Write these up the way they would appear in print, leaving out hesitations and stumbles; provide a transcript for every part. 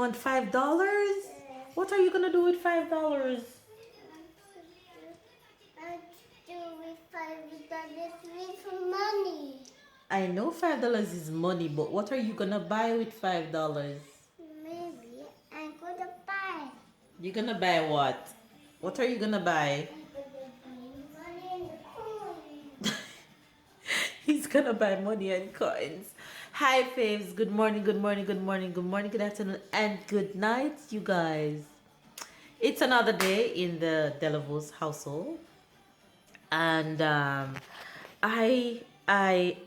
want $5? What are you gonna do with $5? Money. I know $5 is money, but what are you gonna buy with $5? Maybe I'm gonna buy. You're gonna buy what? What are you gonna buy? Money and coins. He's gonna buy money and coins. Hi, faves. Good morning, good morning, good morning, good morning, good afternoon, and good night, you guys. It's another day in the Delaveaus household, and I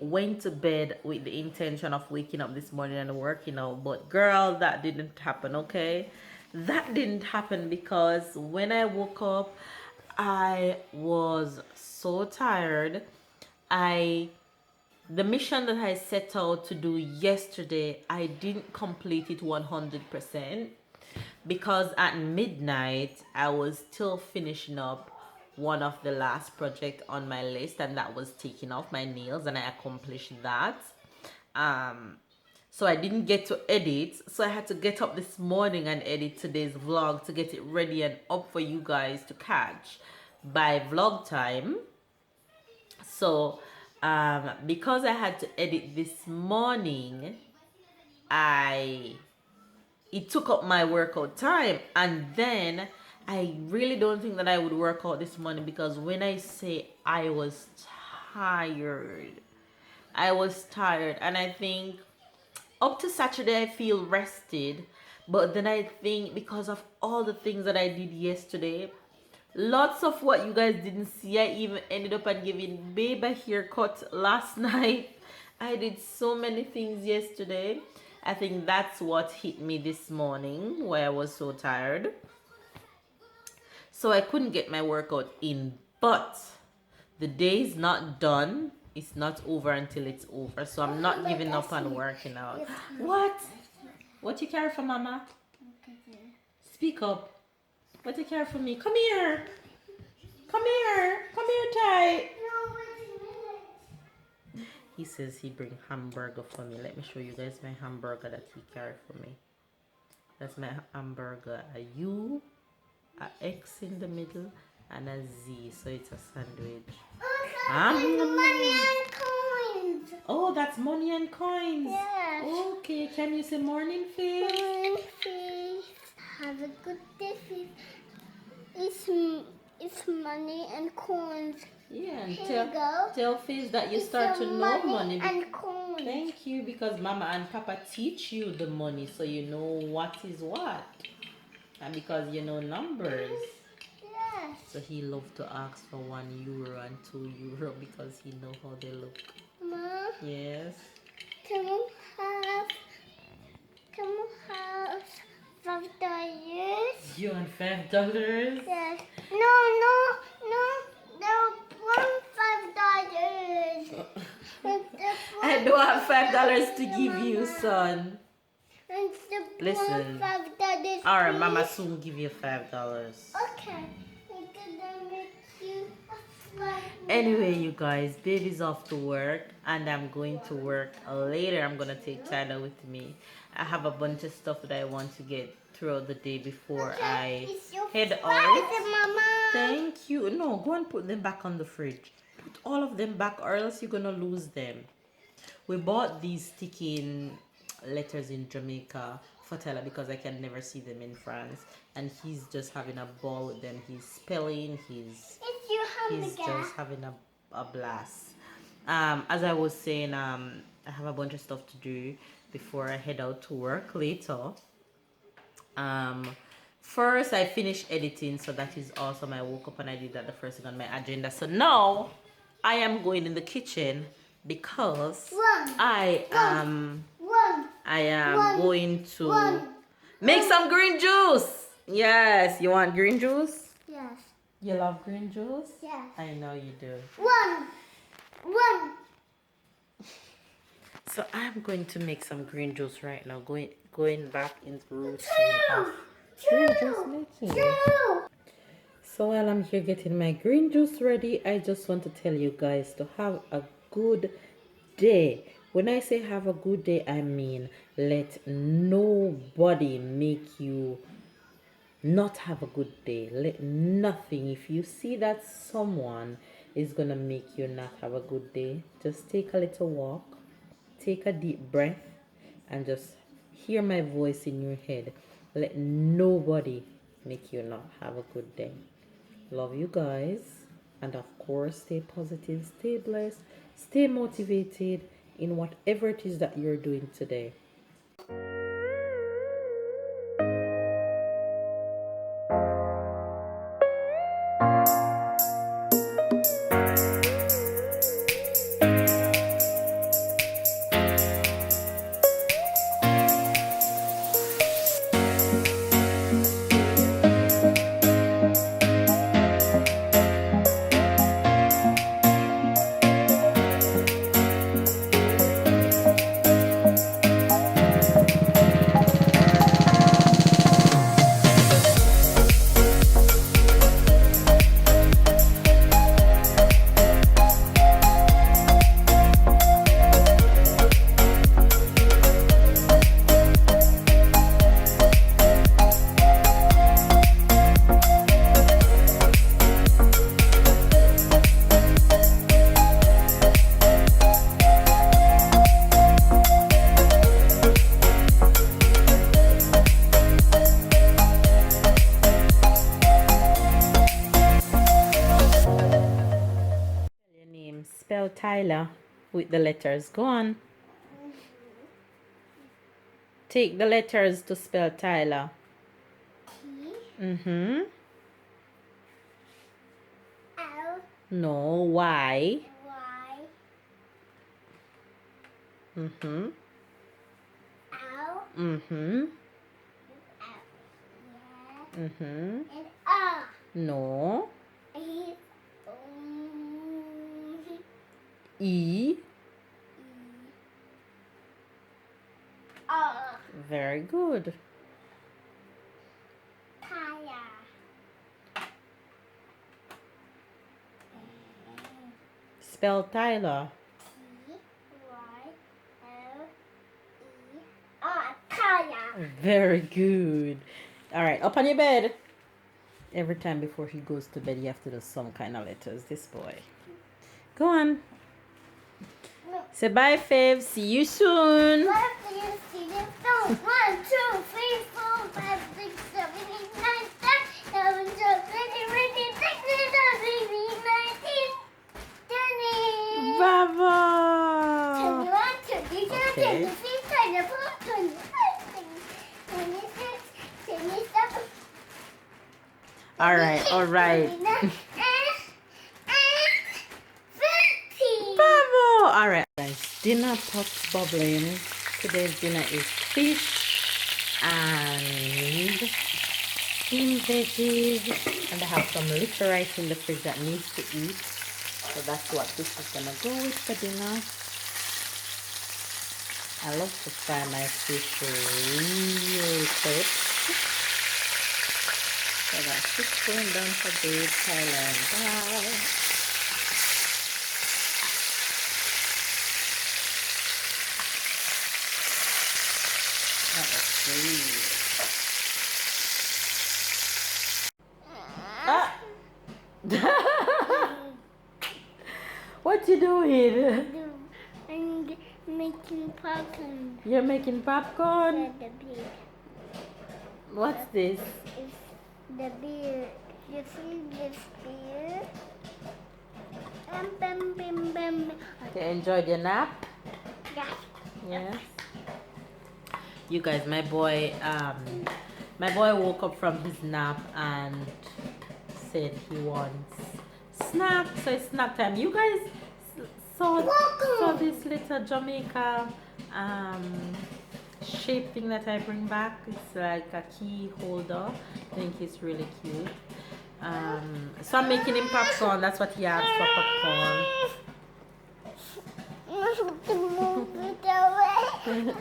went to bed with the intention of waking up this morning and working out, but girl, that didn't happen. Okay, that didn't happen because when I woke up, I was so tired. I The mission that I set out to do yesterday, I didn't complete it 100% because at midnight I was still finishing up one of the last project on my list, and that was taking off my nails, and I accomplished that. So I didn't get to edit, so I had to get up this morning and edit today's vlog to get it ready and up for you guys to catch by vlog time. So because I had to edit this morning, it took up my workout time, and then I really don't think that I would work out this morning because when I say I was tired, and I think up to Saturday I feel rested, but then I think because of all the things that I did yesterday, lots of what you guys didn't see, I even ended up and giving babe a haircut last night. I did so many things yesterday. I think that's what hit me this morning, why I was so tired. So I couldn't get my workout in, but the day is not done. It's not over until it's over. So I'm not giving up on working out. What? What you carry for mama? Speak up. What you carry for me? Come here. Come here. Come here, Ty. He says he bring hamburger for me. Let me show you guys my hamburger that he carried for me. That's my hamburger. A U, a X in the middle, and a Z. So it's a sandwich. Money and coins. Oh, that's money and coins. Yes. Okay, can you say morning, Faith? Morning, Faith. Have a good day, Faith. It's money and coins. Yeah, and Here you go. tell Faith that you It's start to know money. And coins. Thank you, because Mama and Papa teach you the money, so you know what is what. And because you know numbers. Yes. So he loved to ask for €1 and €2 because he know how they look. Mom, Yes. can we have $5? You want $5? Yes. No, $5. I don't have $5 to give you, son. Listen. $5. Alright, Mama soon give you $5. Okay. I'm gonna make you a $5. Anyway, you guys, baby's off to work, and I'm going to work later. I'm gonna take Tyler with me. I have a bunch of stuff that I want to get throughout the day before I head out. Mama. Thank you. No, go and put them back on the fridge. Put all of them back, or else you're gonna lose them. We bought these sticky letters in Jamaica for Tyler because I can never see them in France, and he's just having a ball with them. He's spelling, he's just having a blast. As I was saying, I have a bunch of stuff to do before I head out to work later. First I finished editing, so that is awesome. I woke up and I did that the first thing on my agenda. So now I am going in the kitchen because I am going to make some green juice. Yes, you want green juice? Yes. You love green juice? Yes. I know you do. One. So I'm going to make some green juice right now. Going back into routine of green juice making. So while I'm here getting my green juice ready, I just want to tell you guys to have a good day. When I say have a good day, I mean let nobody make you not have a good day. Let nothing, if you see that someone is gonna make you not have a good day, just take a little walk, take a deep breath, and just hear my voice in your head. Let nobody make you not have a good day. Love you guys, and of course stay positive, stay blessed, stay motivated in whatever it is that you're doing today. Your name, spell Tyler with the letters. Go on. Take the letters to spell Tyler. T Mm-hmm. L No, Y. Y Mm-hmm. L Mm-hmm. L. Yeah. Mm-hmm. And R. No. E E. R. Very good. Tire. Spell Tyler. T Y L E R. Tire. Very good. All right, up on your bed. Every time before he goes to bed, you have to do some kind of letters. This boy. Go on. Say bye, Fav. See you soon. What do you see them go? 1, 2, 3, 4, 5, 6, 7, 8, 9, 10, 11, 12, 13, 14, 15, 16, 17, 18, 19, 20. Bravo. 21, 22, Okay. 23, 24, 25, 26, 27. All right, all right. 29, 30. Bravo. All right, guys. Dinner pot's bubbling. Today's dinner is fish and steamed veggies, and I have some little rice in the fridge that needs to eat. So that's what this is gonna go with for dinner. I love to fry my fish real quick. So that's just going down for the Thailand. Bye. That was good. Ah! What you doing? I'm making popcorn. You're making popcorn? The beer. What's this? It's the beer. You see this beer? Bam, bam, bam. Okay, enjoyed your nap? Yeah. Yes. You guys, my boy woke up from his nap and said he wants snack. So it's snack time. You guys saw this little Jamaica shape thing that I bring back. It's like a key holder. I think it's really cute. So I'm making him popcorn. That's what he asked for, popcorn. Move it away.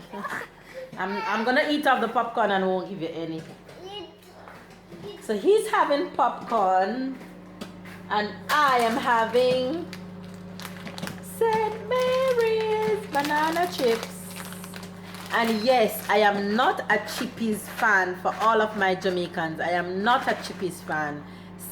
I'm gonna eat off the popcorn and won't give you any. So he's having popcorn and I am having St. Mary's is banana chips. And yes, I am not a chippies fan. For all of my Jamaicans, I am not a chippies fan.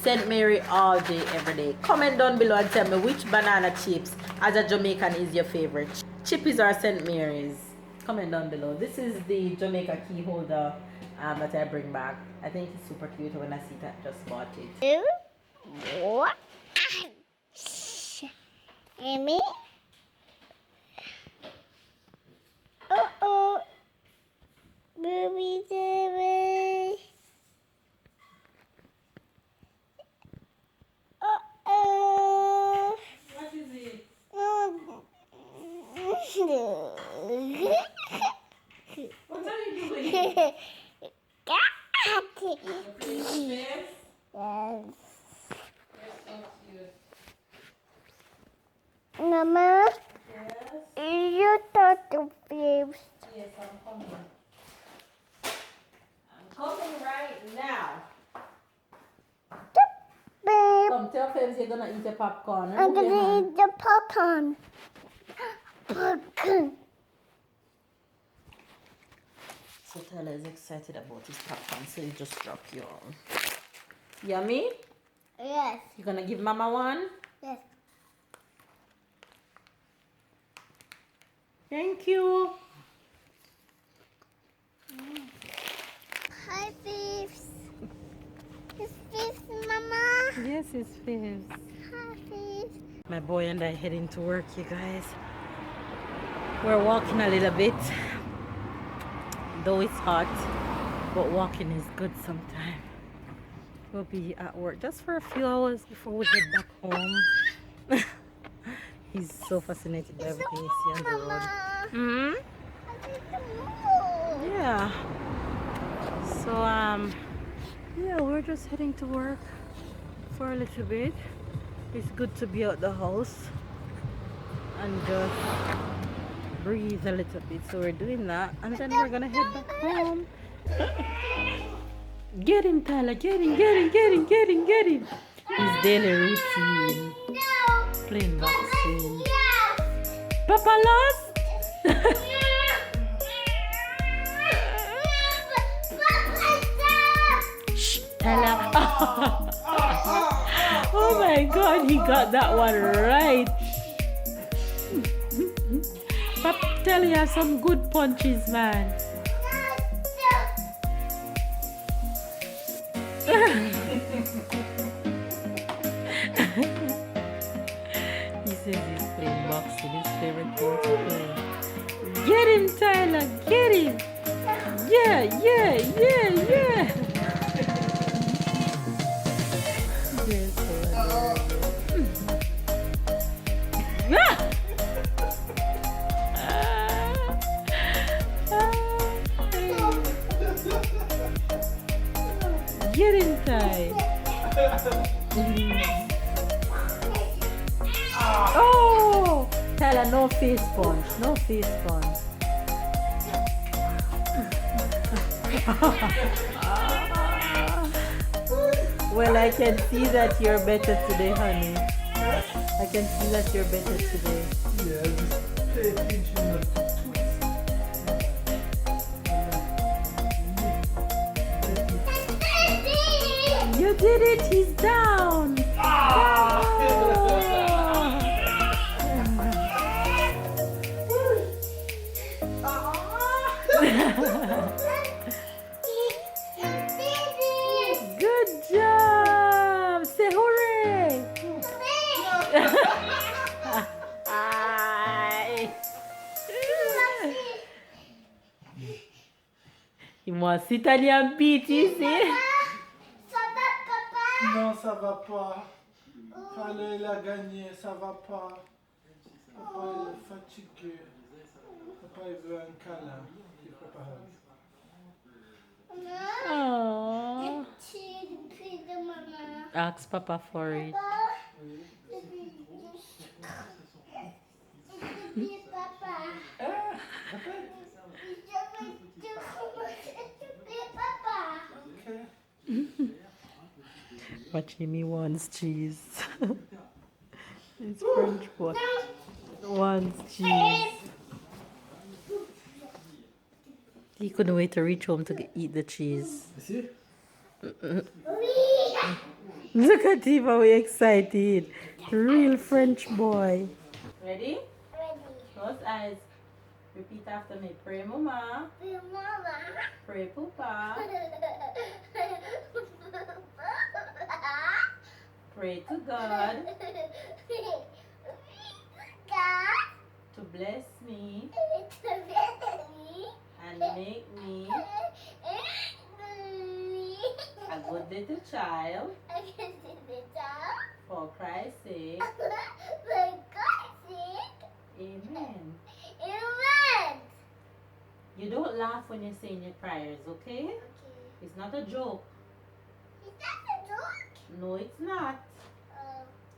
St. Mary all day, every day. Comment down below and tell me which banana chips as a Jamaican is your favorite. Chippies or St. Mary's? Comment down below. This is the Jamaica key holder that I bring back. I think it's super cute. When I see it, I just bought it. What? Amy? Uh-oh. Baby, baby. Uh-oh. What is it? What are you doing? Yes. Mama, Yes. you thought the waves. Yes, I'm coming. I'm coming right now. Babe, Come, tell Febs you're gonna eat the popcorn. I'm Remove your gonna hand. eat the popcorn. Popcorn. So Tyler is excited about his popcorn, so he just dropped you on. Yummy? Yes, You gonna give Mama one? yes. Thank you. Hi, Fifth. It's Fifth, Mama. Yes, it's Febs. Hi, Fifth. My boy and I heading to work, you guys. We're walking a little bit, though it's hot, but walking is good sometimes. We'll be at work just for a few hours before we head back home. He's so fascinated by everything he sees on the road. Mama. Hmm? I need to move. Yeah. So yeah, we're just heading to work for a little bit. It's good to be out the house and just breathe a little bit. So we're doing that, and then we're gonna head back home. Get him, Tyler. Get him. Get him. Get him. Get him. Get him. His daily routine. No. Playing vaccine. Yes. Papa lost. Shh, Tyler. Oh my God, he got that one right. Papa, tell you have some good punches, man. He says he's playing boxing, his favorite thing to play. Get him, Tyler, get him. Yeah, yeah, yeah, yeah. They're so adorable. Ah! Get him, Ty. Oh! Tyler, no face punch. No face punch. Well, I can see that you're better today, honey. I can see that you're better today. Yeah, just pay attention not to twist. You did it! He's down! Good job! Say hooray! Aye. Il m'a italien beat ici. Non, ça va pas. Fallait la gagner, ça va pas. Papa il est fatigué. Papa il veut un câlin. Il peut pas. Oh. Ask Papa for it. But Jimmy wants cheese. It's French boy. Wants cheese. He couldn't wait to reach home to eat the cheese. You see? Look at him, how excited. Real French boy. Ready? Ready. Close eyes. Repeat after me. Pray, Mama. Mama. Pray, Papa. Pray to God God. to bless me To bless me. and make me a good little child I can see the dog. for Christ's sake. For God's sake. Amen. Amen. You don't laugh when you're saying your prayers, okay? Okay. It's not a joke. Is that a dog? No, it's not.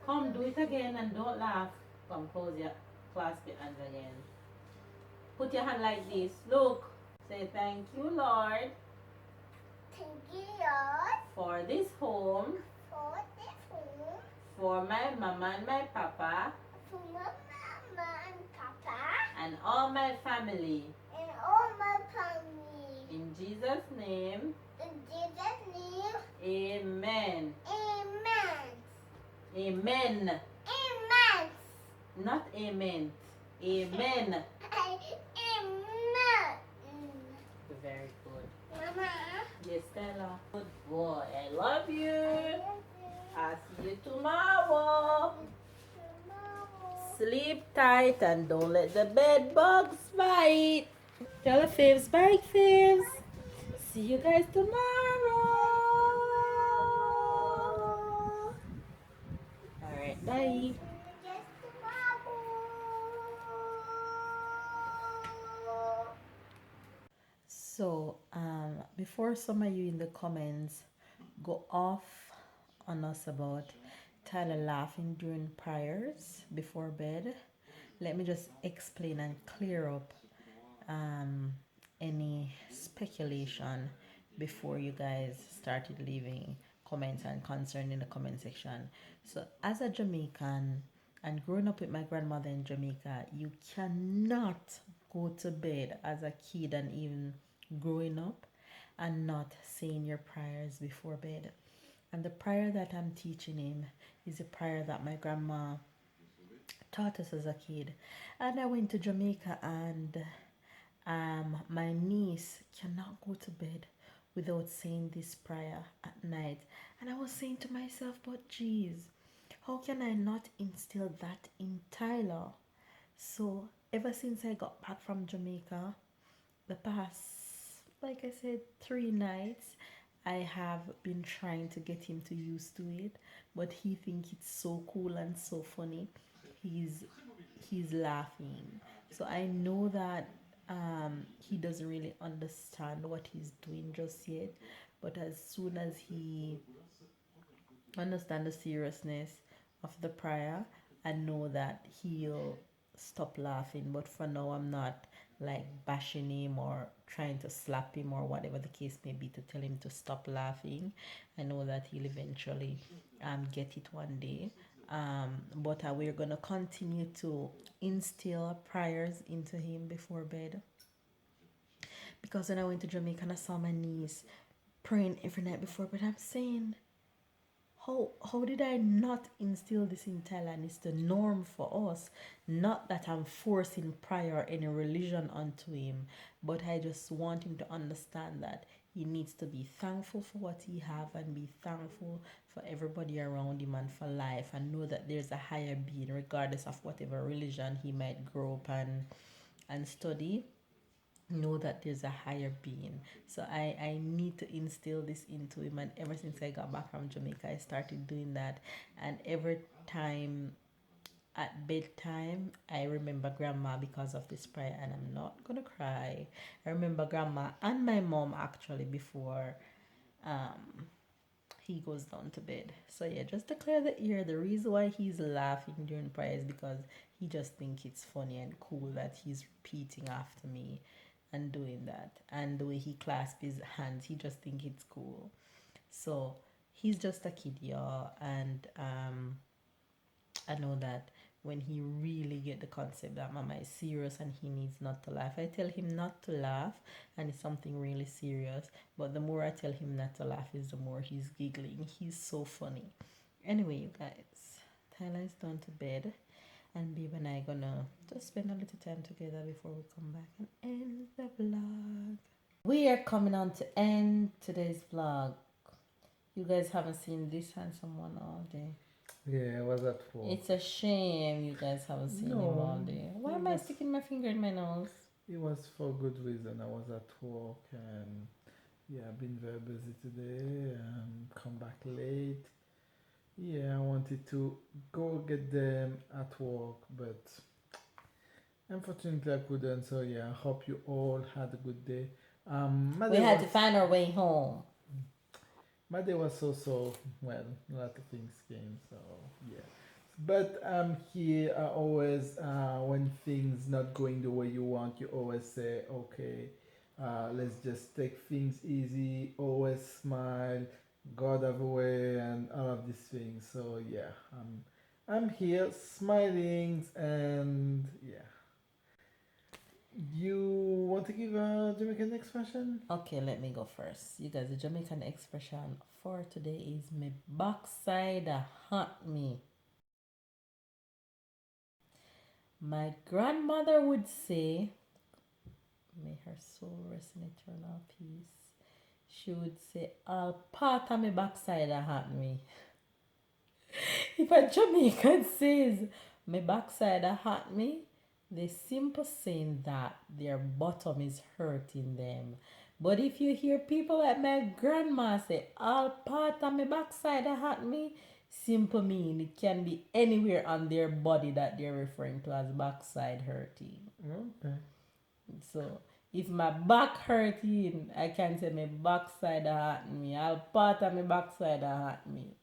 Come, do it again and don't laugh. Come, clasp your hands again. Put your hand like this. Look. Say, thank you, Lord, Thank you, Lord, for this home, for this home, for my mama and my papa, for my mama and papa, and all my family. and all my family. In Jesus' name, In Jesus' name, amen. amen. Amen. Amen. Not amen. Amen. Amen. Very good. Mama. Yes, Stella. Good boy. I love you. I'll see you tomorrow. Sleep tight and don't let the bed bugs bite. Tell the faves, bye, faves. See you guys tomorrow. Alright, bye. So, before some of you in the comments go off on us about Tyler laughing during prayers before bed, let me just explain and clear up any speculation before you guys started leaving comments and concern in the comment section. So, as a Jamaican and growing up with my grandmother in Jamaica, you cannot go to bed as a kid and even growing up and not saying your prayers before bed. And the prayer that I'm teaching him is a prayer that my grandma taught us as a kid. And I went to Jamaica and my niece cannot go to bed without saying this prayer at night. And I was saying to myself, but geez, how can I not instill that in Tyler? So ever since I got back from Jamaica, the past, like I said, 3 nights, I have been trying to get him to used to it, but he thinks it's so cool and so funny. He's laughing. So I know that he doesn't really understand what he's doing just yet, but as soon as he understand the seriousness of the prayer, I know that he'll stop laughing. But for now, I'm not like bashing him or trying to slap him or whatever the case may be to tell him to stop laughing. I know that he'll eventually get it one day. But we're gonna continue to instill prayers into him before bed, because when I went to Jamaica and I saw my niece praying every night before bed, I'm saying, how did I not instill this in Thailand? It's the norm for us. Not that I'm forcing prayer or any religion onto him, but I just want him to understand that he needs to be thankful for what he have and be thankful for everybody around him and for life, and know that there's a higher being regardless of whatever religion he might grow up and study. Know that there's a higher being. So I need to instill this into him, and ever since I got back from Jamaica, I started doing that. And every time at bedtime, I remember grandma because of this prayer, and I'm not gonna cry. I remember grandma and my mom actually before he goes down to bed. So yeah, just to clear the air, the reason why he's laughing during prayer is because he just thinks it's funny and cool that he's repeating after me and doing that. And the way he clasps his hands, he just thinks it's cool. So he's just a kid, y'all. And I know that when he really get the concept that mama is serious and he needs not to laugh. I tell him not to laugh and it's something really serious, but the more I tell him not to laugh is the more he's giggling. He's so funny. Anyway, you guys, Tyler is done to bed and Babe and I gonna just spend a little time together before we come back and end the vlog. We are coming on to end today's vlog. You guys haven't seen this handsome one all day. Yeah, was that for? It's a shame you guys haven't seen him all day. Why am I sticking my finger in my nose? It was for good reason. I was at work and yeah, I've been very busy today. Come back late. Yeah, I wanted to go get them at work, but unfortunately I couldn't. So yeah, I hope you all had a good day. We had to find our way home. My day was so well. A lot of things came, so yeah. But here I always when things not going the way you want, you always say, okay, let's just take things easy. Always smile, God have a way, and all of these things. So yeah, I'm here smiling, and yeah. You want to give a Jamaican expression? Okay, let me go first. You guys, the Jamaican expression for today is me backside haunt me. My grandmother would say, may her soul rest in eternal peace. She would say, all part of my backside haunt me. If a Jamaican says, my backside haunt me, they simple saying that their bottom is hurting them. But if you hear people like my grandma say, all part of my backside hurt me, simple mean it can be anywhere on their body that they're referring to as backside hurting. Okay. So if my back hurting, I can say my backside hurt me. All part of my backside hurt me.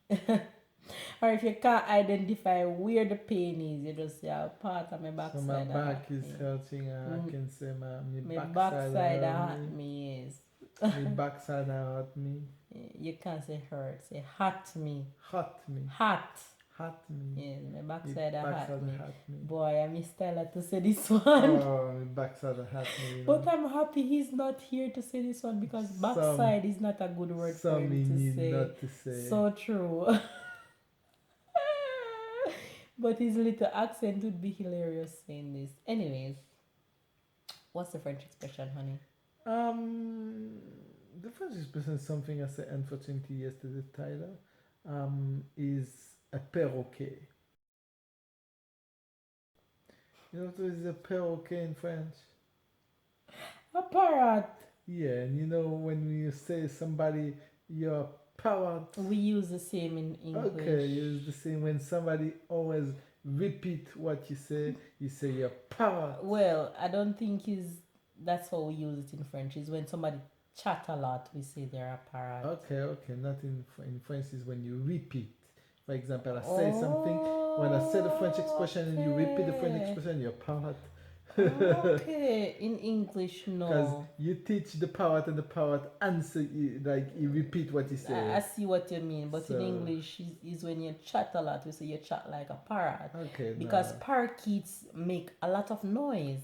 Or if you can't identify where the pain is, you just say, "I'll part of my backside." So my back is me. hurting. I can say my My backside hurt me. Yes. My backside hurt me. You can't say hurt. Say hurt me. Hurt me. Hot. Hurt me. Yes, my backside hurt me. Hurt me. Boy, I miss Tyler to say this one. Oh, my backside hurt me. But I'm happy he's not here to say this one because backside is not a good word for him to say. Not to say. So true. But his little accent would be hilarious saying this. Anyways, what's the French expression, honey? The French expression is something I said unfortunately yesterday, Tyler. Is a perroquet. You know what is a perroquet in French? A parrot. Yeah, and you know when you say somebody you're a parrot. We use the same in English. Okay, use the same when somebody always repeat what you say you're a parrot. Well, I don't think that's how we use it in French. Is when somebody chat a lot, we say they're a parrot. Okay, not in French is when you repeat. For example, I say something, when I say the French expression and you repeat the French expression, you're a parrot. Okay, in English, no. Because you teach the parrot and the parrot answer, like you repeat what you say. I see what you mean, but in English is when you chat a lot, we say you chat like a parrot. Okay. Because parakeets make a lot of noise.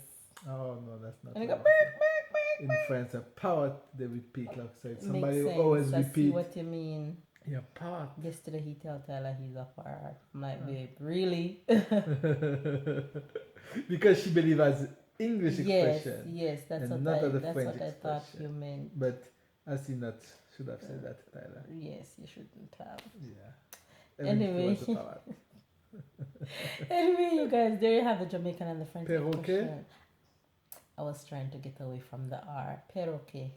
Oh no, that's not. And they go, "Beep, in France, a parrot they repeat like so. Somebody makes always sense. repeat. I see what you mean. Yeah, parrot. Yesterday he tell Tyler he's a parrot. I'm like, babe, really? Because she believes as English expression. Yes, that's what I thought you meant. But I see not should have said that, Tyler. Yes, you shouldn't have. Yeah. Anyway. Anyway, you guys, there you have the Jamaican and the French expression. I was trying to get away from the R. Perroquet.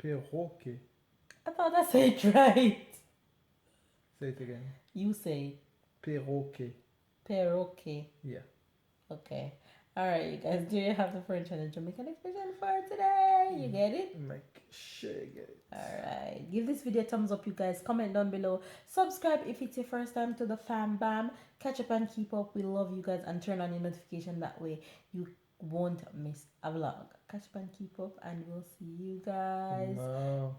Perroquet. I thought I said it right. Say it again. You say it. Perroquet. Perroquet. Yeah. Okay. Alright, you guys, do you have the French and the Jamaican expression for today? You get it? Make sure you get it. Alright. Give this video a thumbs up, you guys. Comment down below. Subscribe if it's your first time to the fam bam. Catch up and keep up. We love you guys. And turn on your notification. That way you won't miss a vlog. Catch up and keep up. And we'll see you guys tomorrow.